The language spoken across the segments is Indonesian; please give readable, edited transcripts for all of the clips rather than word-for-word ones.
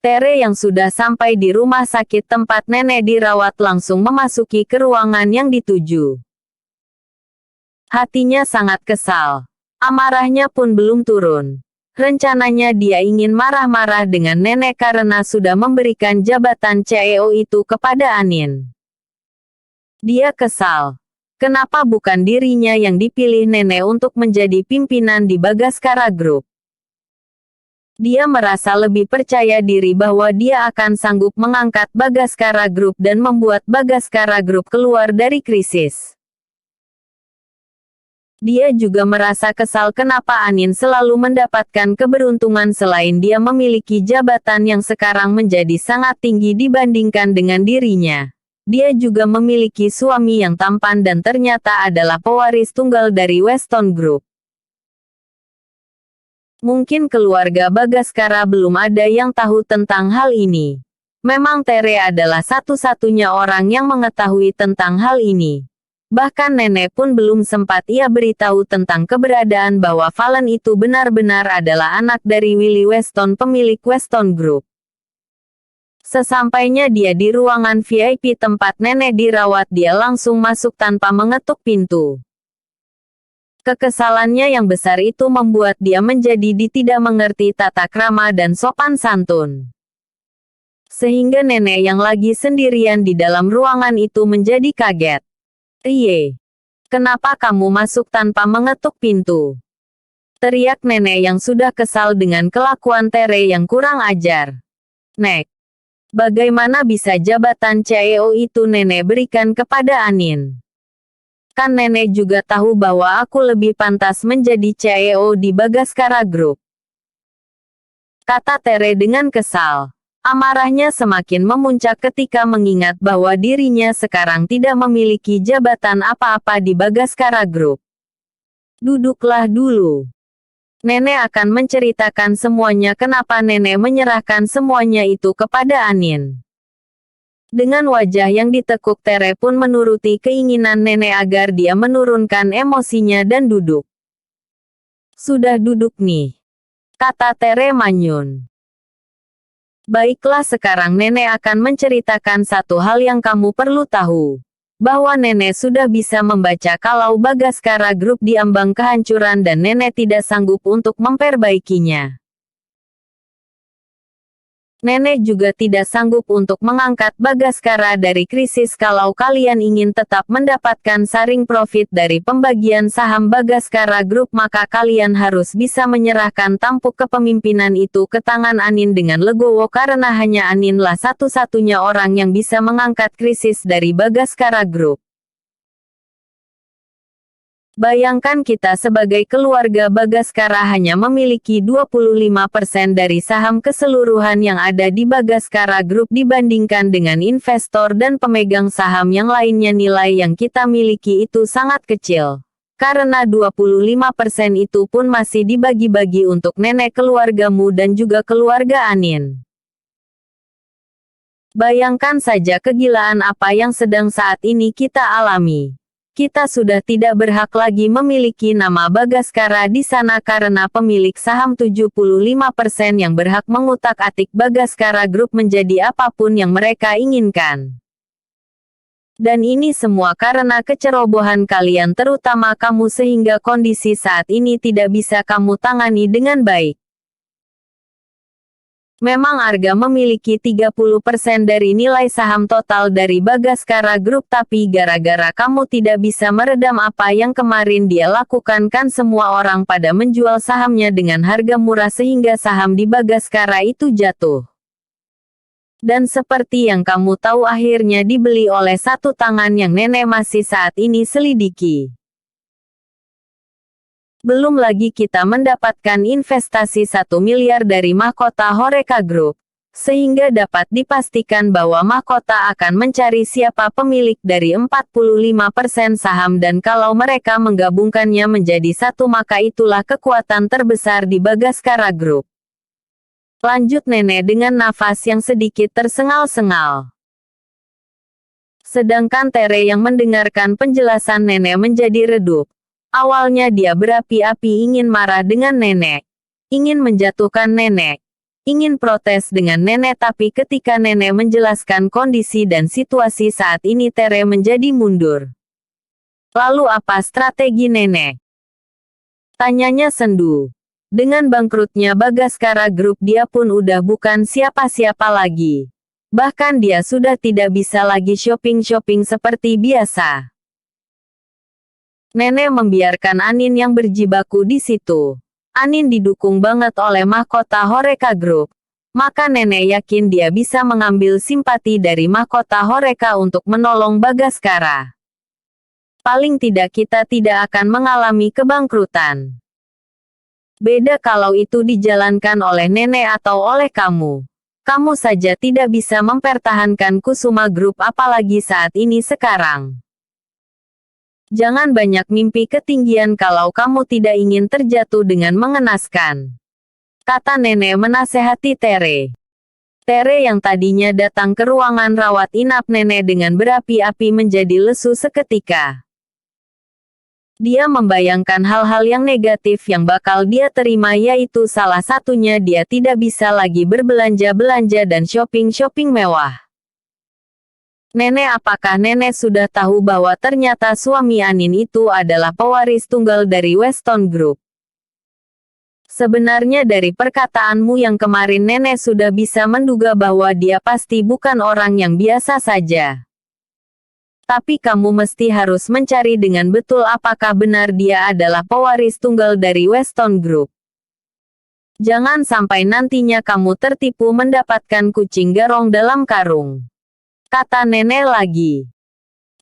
Tere yang sudah sampai di rumah sakit tempat nenek dirawat langsung memasuki ke ruangan yang dituju. Hatinya sangat kesal. Amarahnya pun belum turun. Rencananya dia ingin marah-marah dengan nenek karena sudah memberikan jabatan CEO itu kepada Anin. Dia kesal. Kenapa bukan dirinya yang dipilih nenek untuk menjadi pimpinan di Bagaskara Group? Dia merasa lebih percaya diri bahwa dia akan sanggup mengangkat Bagaskara Group dan membuat Bagaskara Group keluar dari krisis. Dia juga merasa kesal kenapa Anin selalu mendapatkan keberuntungan selain dia memiliki jabatan yang sekarang menjadi sangat tinggi dibandingkan dengan dirinya. Dia juga memiliki suami yang tampan dan ternyata adalah pewaris tunggal dari Weston Group. Mungkin keluarga Bagaskara belum ada yang tahu tentang hal ini. Memang Tere adalah satu-satunya orang yang mengetahui tentang hal ini. Bahkan nenek pun belum sempat ia beritahu tentang keberadaan bahwa Valen itu benar-benar adalah anak dari Willie Weston, pemilik Weston Group. Sesampainya dia di ruangan VIP tempat nenek dirawat, dia langsung masuk tanpa mengetuk pintu. Kekesalannya yang besar itu membuat dia menjadi tidak mengerti tata krama dan sopan santun. Sehingga nenek yang lagi sendirian di dalam ruangan itu menjadi kaget. "Iye, kenapa kamu masuk tanpa mengetuk pintu?" teriak nenek yang sudah kesal dengan kelakuan Tere yang kurang ajar. "Nek, bagaimana bisa jabatan CEO itu nenek berikan kepada Anin? Kan nenek juga tahu bahwa aku lebih pantas menjadi CEO di Bagaskara Group," kata Tere dengan kesal. Amarahnya semakin memuncak ketika mengingat bahwa dirinya sekarang tidak memiliki jabatan apa-apa di Bagaskara Group. "Duduklah dulu. Nenek akan menceritakan semuanya kenapa nenek menyerahkan semuanya itu kepada Anin." Dengan wajah yang ditekuk, Tere pun menuruti keinginan nenek agar dia menurunkan emosinya dan duduk. "Sudah duduk nih," kata Tere manyun. "Baiklah, sekarang nenek akan menceritakan satu hal yang kamu perlu tahu. Bahwa nenek sudah bisa membaca kalau Bagaskara Group diambang kehancuran dan nenek tidak sanggup untuk memperbaikinya. Nenek juga tidak sanggup untuk mengangkat Bagaskara dari krisis. Kalau kalian ingin tetap mendapatkan saring profit dari pembagian saham Bagaskara Group, maka kalian harus bisa menyerahkan tampuk kepemimpinan itu ke tangan Anin dengan legowo karena hanya Aninlah satu-satunya orang yang bisa mengangkat krisis dari Bagaskara Group. Bayangkan kita sebagai keluarga Bagaskara hanya memiliki 25% dari saham keseluruhan yang ada di Bagaskara Group dibandingkan dengan investor dan pemegang saham yang lainnya. Nilai yang kita miliki itu sangat kecil. Karena 25% itu pun masih dibagi-bagi untuk nenek keluargamu dan juga keluarga Anin. Bayangkan saja kegilaan apa yang sedang saat ini kita alami. Kita sudah tidak berhak lagi memiliki nama Bagaskara di sana karena pemilik saham 75% yang berhak mengutak-atik Bagaskara Group menjadi apapun yang mereka inginkan. Dan ini semua karena kecerobohan kalian, terutama kamu, sehingga kondisi saat ini tidak bisa kamu tangani dengan baik. Memang Arga memiliki 30% dari nilai saham total dari Bagaskara Group, tapi gara-gara kamu tidak bisa meredam apa yang kemarin dia lakukan, kan semua orang pada menjual sahamnya dengan harga murah sehingga saham di Bagaskara itu jatuh. Dan seperti yang kamu tahu, akhirnya dibeli oleh satu tangan yang nenek masih saat ini selidiki. Belum lagi kita mendapatkan investasi 1 miliar dari mahkota Horeca Group. Sehingga dapat dipastikan bahwa mahkota akan mencari siapa pemilik dari 45% saham, dan kalau mereka menggabungkannya menjadi satu maka itulah kekuatan terbesar di Bagaskara Group. Lanjut nenek dengan nafas yang sedikit tersengal-sengal. Sedangkan Tere yang mendengarkan penjelasan nenek menjadi redup. Awalnya dia berapi-api ingin marah dengan nenek. Ingin menjatuhkan nenek. ingin protes dengan nenek, tapi ketika nenek menjelaskan kondisi dan situasi saat ini, Tere menjadi mundur. Lalu apa strategi nenek? Tanyanya sendu. Dengan bangkrutnya Bagaskara Group, dia pun udah bukan siapa-siapa lagi. Bahkan dia sudah tidak bisa lagi shopping-shopping seperti biasa. Nenek membiarkan Anin yang berjibaku di situ. Anin didukung banget oleh mahkota Horeca Group. Maka nenek yakin dia bisa mengambil simpati dari mahkota Horeca untuk menolong Bagaskara. Paling tidak kita tidak akan mengalami kebangkrutan. Beda kalau itu dijalankan oleh nenek atau oleh kamu. Kamu saja tidak bisa mempertahankan Kusuma Group, apalagi saat ini sekarang. Jangan banyak mimpi ketinggian kalau kamu tidak ingin terjatuh dengan mengenaskan. Kata nenek menasehati Tere. Tere yang tadinya datang ke ruangan rawat inap nenek dengan berapi-api menjadi lesu seketika. Dia membayangkan hal-hal yang negatif yang bakal dia terima, yaitu salah satunya dia tidak bisa lagi berbelanja-belanja dan shopping-shopping mewah. Nenek, apakah nenek sudah tahu bahwa ternyata suami Anin itu adalah pewaris tunggal dari Weston Group? Sebenarnya dari perkataanmu yang kemarin nenek sudah bisa menduga bahwa dia pasti bukan orang yang biasa saja. Tapi kamu mesti harus mencari dengan betul apakah benar dia adalah pewaris tunggal dari Weston Group. Jangan sampai nantinya kamu tertipu mendapatkan kucing garong dalam karung. Kata nenek lagi.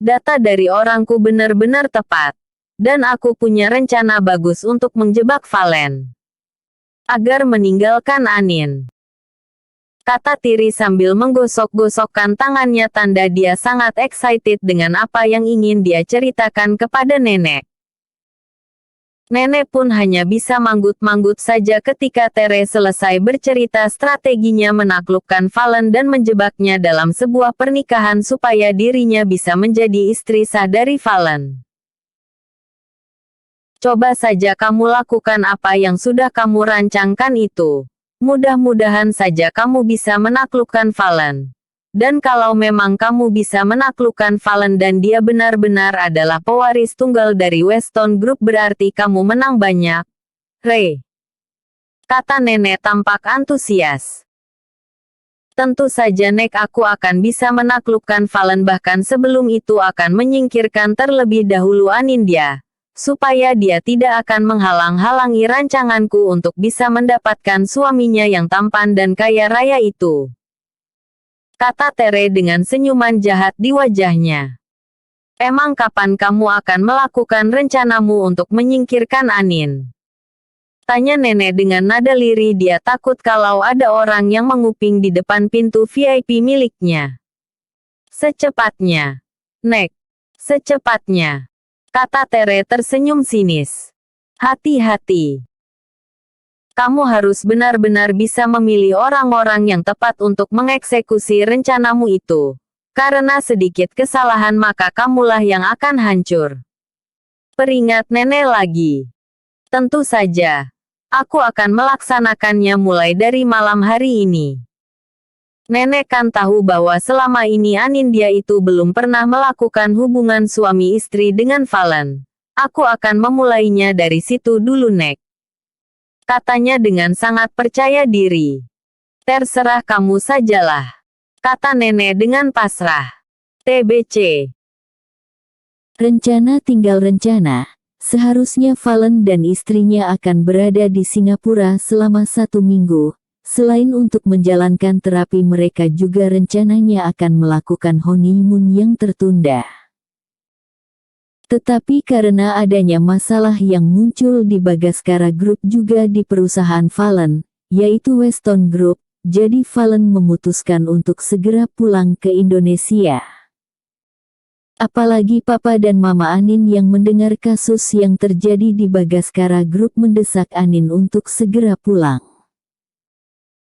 Data dari orangku benar-benar tepat. Dan aku punya rencana bagus untuk menjebak Valen. Agar meninggalkan Anin. Kata Tiri sambil menggosok-gosokkan tangannya, tanda dia sangat excited dengan apa yang ingin dia ceritakan kepada nenek. Nenek pun hanya bisa manggut-manggut saja ketika Tere selesai bercerita strateginya menaklukkan Valen dan menjebaknya dalam sebuah pernikahan supaya dirinya bisa menjadi istri sah dari Valen. Coba saja kamu lakukan apa yang sudah kamu rancangkan itu. Mudah-mudahan saja kamu bisa menaklukkan Valen. Dan kalau memang kamu bisa menaklukkan Valen dan dia benar-benar adalah pewaris tunggal dari Weston Group, berarti kamu menang banyak, Rey. Kata nenek tampak antusias. Tentu saja Nek, aku akan bisa menaklukkan Valen, bahkan sebelum itu akan menyingkirkan terlebih dahulu Anindya. Supaya dia tidak akan menghalang-halangi rancanganku untuk bisa mendapatkan suaminya yang tampan dan kaya raya itu. Kata Tere dengan senyuman jahat di wajahnya. Emang kapan kamu akan melakukan rencanamu untuk menyingkirkan Anin? Tanya nenek dengan nada lirih. Dia takut kalau ada orang yang menguping di depan pintu VIP miliknya. Secepatnya. Nek. Secepatnya. Kata Tere tersenyum sinis. Hati-hati. Kamu harus benar-benar bisa memilih orang-orang yang tepat untuk mengeksekusi rencanamu itu. Karena sedikit kesalahan maka kamulah yang akan hancur. Peringat nenek lagi. Tentu saja. Aku akan melaksanakannya mulai dari malam hari ini. Nenek kan tahu bahwa selama ini Anindya itu belum pernah melakukan hubungan suami istri dengan Valen. Aku akan memulainya dari situ dulu, Nek. Katanya dengan sangat percaya diri. Terserah kamu sajalah. Kata nenek dengan pasrah. TBC. Rencana tinggal rencana. Seharusnya Valen dan istrinya akan berada di Singapura selama 1 minggu. Selain untuk menjalankan terapi, mereka juga rencananya akan melakukan honeymoon yang tertunda. Tetapi karena adanya masalah yang muncul di Bagaskara Group juga di perusahaan Valen, yaitu Weston Group, jadi Valen memutuskan untuk segera pulang ke Indonesia. Apalagi Papa dan Mama Anin yang mendengar kasus yang terjadi di Bagaskara Group mendesak Anin untuk segera pulang.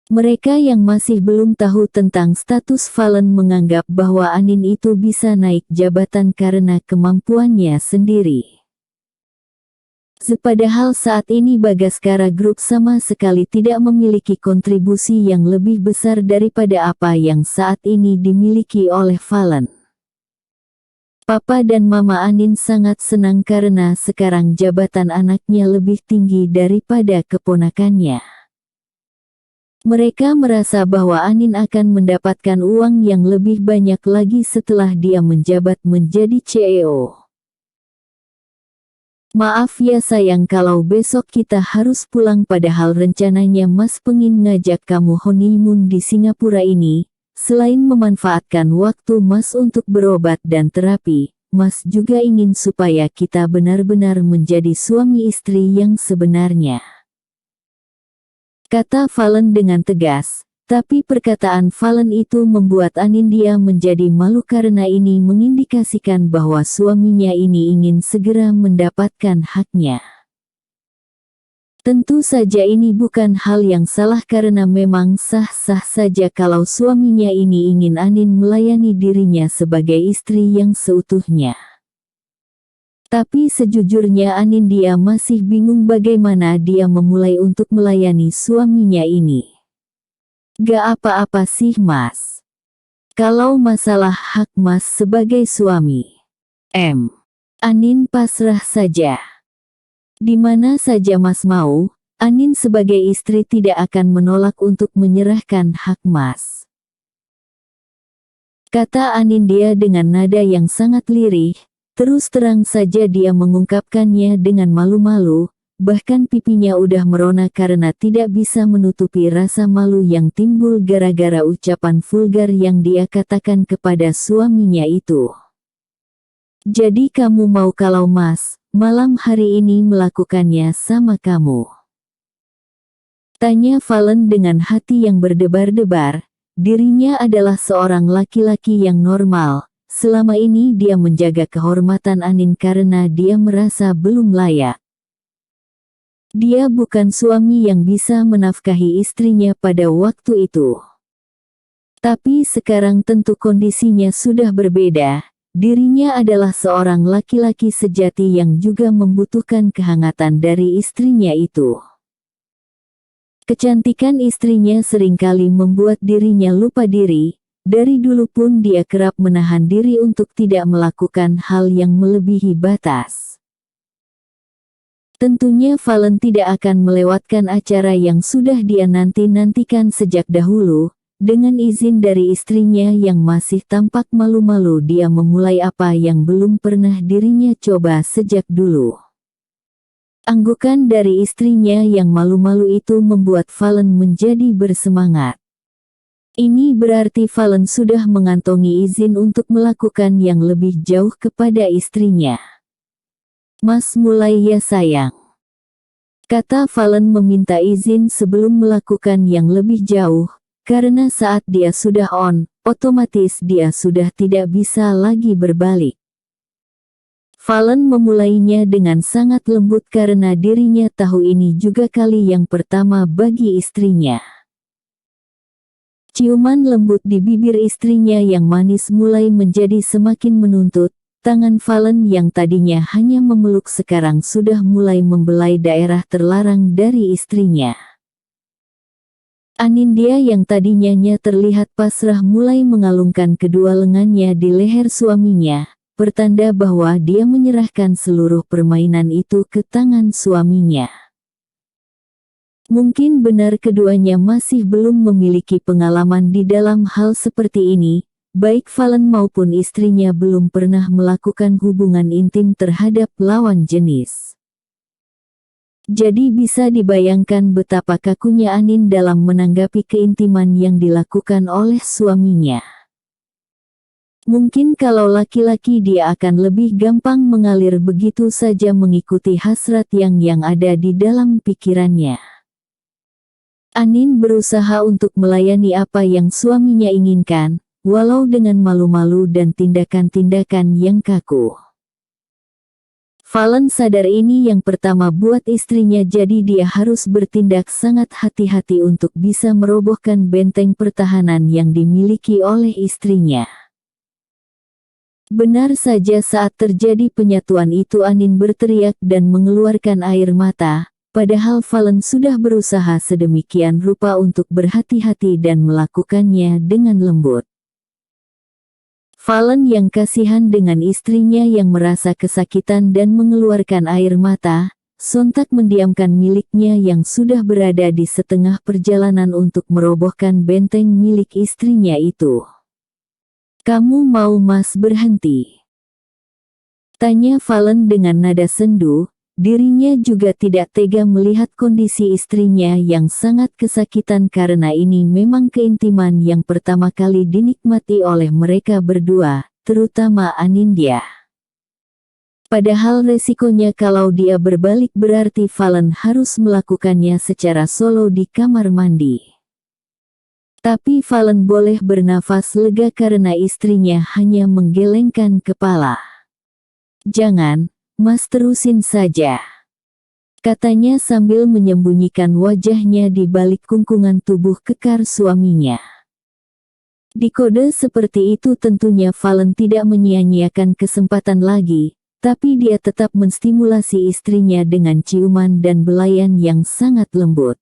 Mereka yang masih belum tahu tentang status Valen menganggap bahwa Anin itu bisa naik jabatan karena kemampuannya sendiri. Padahal saat ini Bagaskara Group sama sekali tidak memiliki kontribusi yang lebih besar daripada apa yang saat ini dimiliki oleh Valen. Papa dan Mama Anin sangat senang karena sekarang jabatan anaknya lebih tinggi daripada keponakannya. Mereka merasa bahwa Anin akan mendapatkan uang yang lebih banyak lagi setelah dia menjabat menjadi CEO. Maaf ya sayang kalau besok kita harus pulang padahal rencananya Mas pengin ngajak kamu honeymoon di Singapura ini. Selain memanfaatkan waktu Mas untuk berobat dan terapi, Mas juga ingin supaya kita benar-benar menjadi suami istri yang sebenarnya. Kata Valen dengan tegas. Tapi perkataan Valen itu membuat Anindya menjadi malu karena ini mengindikasikan bahwa suaminya ini ingin segera mendapatkan haknya. Tentu saja ini bukan hal yang salah karena memang sah-sah saja kalau suaminya ini ingin Anin melayani dirinya sebagai istri yang seutuhnya. Tapi sejujurnya Anindya masih bingung bagaimana dia memulai untuk melayani suaminya ini. Gak apa-apa sih Mas. Kalau masalah hak Mas sebagai suami, Anin pasrah saja. Di mana saja Mas mau, Anin sebagai istri tidak akan menolak untuk menyerahkan hak Mas. Kata Anindya dengan nada yang sangat lirih, terus terang saja dia mengungkapkannya dengan malu-malu. Bahkan pipinya udah merona karena tidak bisa menutupi rasa malu yang timbul gara-gara ucapan vulgar yang dia katakan kepada suaminya itu. Jadi kamu mau kalau Mas, malam hari ini melakukannya sama kamu? Tanya Valen dengan hati yang berdebar-debar. Dirinya adalah seorang laki-laki yang normal. Selama ini dia menjaga kehormatan Anin karena dia merasa belum layak. Dia bukan suami yang bisa menafkahi istrinya pada waktu itu. Tapi sekarang tentu kondisinya sudah berbeda. Dirinya adalah seorang laki-laki sejati yang juga membutuhkan kehangatan dari istrinya itu. Kecantikan istrinya seringkali membuat dirinya lupa diri. Dari dulu pun dia kerap menahan diri untuk tidak melakukan hal yang melebihi batas. Tentunya Valen tidak akan melewatkan acara yang sudah dia nanti-nantikan sejak dahulu. Dengan izin dari istrinya yang masih tampak malu-malu dia memulai apa yang belum pernah dirinya coba sejak dulu. Anggukan dari istrinya yang malu-malu itu membuat Valen menjadi bersemangat. Ini berarti Valen sudah mengantongi izin untuk melakukan yang lebih jauh kepada istrinya. Mas mulai ya sayang. Kata Valen meminta izin sebelum melakukan yang lebih jauh, karena saat dia sudah on, otomatis dia sudah tidak bisa lagi berbalik. Valen memulainya dengan sangat lembut karena dirinya tahu ini juga kali yang pertama bagi istrinya. Ciuman lembut di bibir istrinya yang manis mulai menjadi semakin menuntut. Tangan Valen yang tadinya hanya memeluk sekarang sudah mulai membelai daerah terlarang dari istrinya. Anindya yang tadinya terlihat pasrah mulai mengalungkan kedua lengannya di leher suaminya, pertanda bahwa dia menyerahkan seluruh permainan itu ke tangan suaminya. Mungkin benar keduanya masih belum memiliki pengalaman di dalam hal seperti ini. Baik Valen maupun istrinya belum pernah melakukan hubungan intim terhadap lawan jenis. Jadi bisa dibayangkan betapa kakunya Anin dalam menanggapi keintiman yang dilakukan oleh suaminya. Mungkin kalau laki-laki dia akan lebih gampang mengalir begitu saja mengikuti hasrat yang ada di dalam pikirannya. Anin berusaha untuk melayani apa yang suaminya inginkan. Walau dengan malu-malu dan tindakan-tindakan yang kaku. Valen sadar ini yang pertama buat istrinya jadi dia harus bertindak sangat hati-hati untuk bisa merobohkan benteng pertahanan yang dimiliki oleh istrinya. Benar saja saat terjadi penyatuan itu Anin berteriak dan mengeluarkan air mata, padahal Valen sudah berusaha sedemikian rupa untuk berhati-hati dan melakukannya dengan lembut. Valen yang kasihan dengan istrinya yang merasa kesakitan dan mengeluarkan air mata, sontak mendiamkan miliknya yang sudah berada di setengah perjalanan untuk merobohkan benteng milik istrinya itu. "Kamu mau Mas berhenti?" tanya Valen dengan nada sendu. Dirinya juga tidak tega melihat kondisi istrinya yang sangat kesakitan karena ini memang keintiman yang pertama kali dinikmati oleh mereka berdua, terutama Anindya. Padahal resikonya kalau dia berbalik berarti Valen harus melakukannya secara solo di kamar mandi. Tapi Valen boleh bernafas lega karena istrinya hanya menggelengkan kepala. "Jangan, Mas, terusin saja," katanya sambil menyembunyikan wajahnya di balik kungkungan tubuh kekar suaminya. Di kode seperti itu tentunya Valen tidak menyia-nyiakan kesempatan lagi, tapi dia tetap menstimulasi istrinya dengan ciuman dan belayan yang sangat lembut.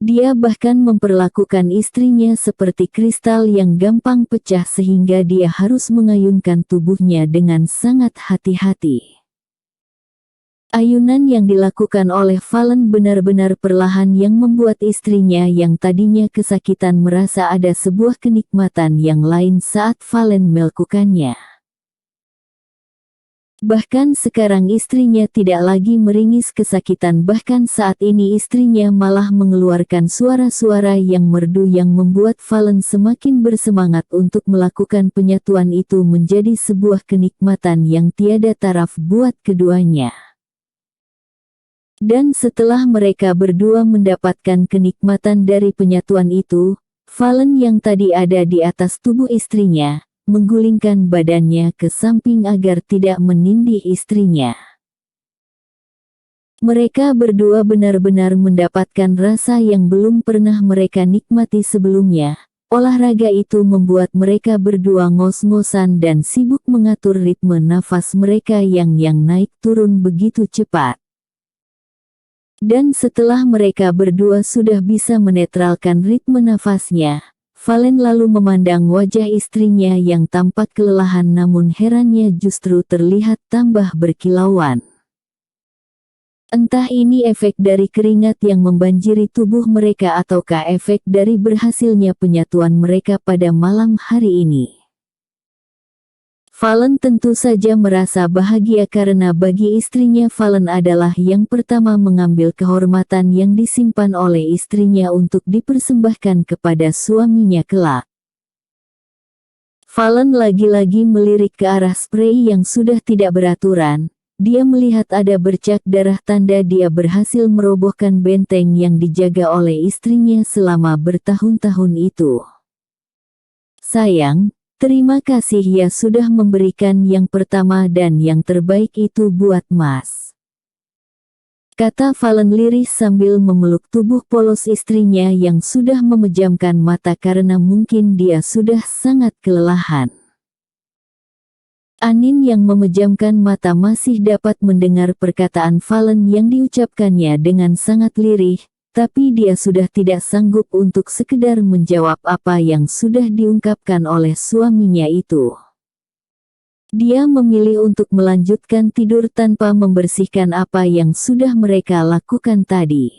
Dia bahkan memperlakukan istrinya seperti kristal yang gampang pecah sehingga dia harus mengayunkan tubuhnya dengan sangat hati-hati. Ayunan yang dilakukan oleh Valen benar-benar perlahan yang membuat istrinya yang tadinya kesakitan merasa ada sebuah kenikmatan yang lain saat Valen melakukannya. Bahkan sekarang istrinya tidak lagi meringis kesakitan, bahkan saat ini istrinya malah mengeluarkan suara-suara yang merdu yang membuat Valen semakin bersemangat untuk melakukan penyatuan itu menjadi sebuah kenikmatan yang tiada taraf buat keduanya. Dan setelah mereka berdua mendapatkan kenikmatan dari penyatuan itu, Valen yang tadi ada di atas tubuh istrinya, menggulingkan badannya ke samping agar tidak menindih istrinya. Mereka berdua benar-benar mendapatkan rasa yang belum pernah mereka nikmati sebelumnya. Olahraga itu membuat mereka berdua ngos-ngosan dan sibuk mengatur ritme nafas mereka yang naik turun begitu cepat. Dan setelah mereka berdua sudah bisa menetralkan ritme nafasnya, Valen lalu memandang wajah istrinya yang tampak kelelahan namun herannya justru terlihat tambah berkilauan. Entah ini efek dari keringat yang membanjiri tubuh mereka ataukah efek dari berhasilnya penyatuan mereka pada malam hari ini. Valen tentu saja merasa bahagia karena bagi istrinya Valen adalah yang pertama mengambil kehormatan yang disimpan oleh istrinya untuk dipersembahkan kepada suaminya kelak. Valen lagi-lagi melirik ke arah sprei yang sudah tidak beraturan. Dia melihat ada bercak darah tanda dia berhasil merobohkan benteng yang dijaga oleh istrinya selama bertahun-tahun itu. "Sayang, terima kasih ya sudah memberikan yang pertama dan yang terbaik itu buat Mas," kata Valen lirih sambil memeluk tubuh polos istrinya yang sudah memejamkan mata karena mungkin dia sudah sangat kelelahan. Anin yang memejamkan mata masih dapat mendengar perkataan Valen yang diucapkannya dengan sangat lirih, tapi dia sudah tidak sanggup untuk sekedar menjawab apa yang sudah diungkapkan oleh suaminya itu. Dia memilih untuk melanjutkan tidur tanpa membersihkan apa yang sudah mereka lakukan tadi.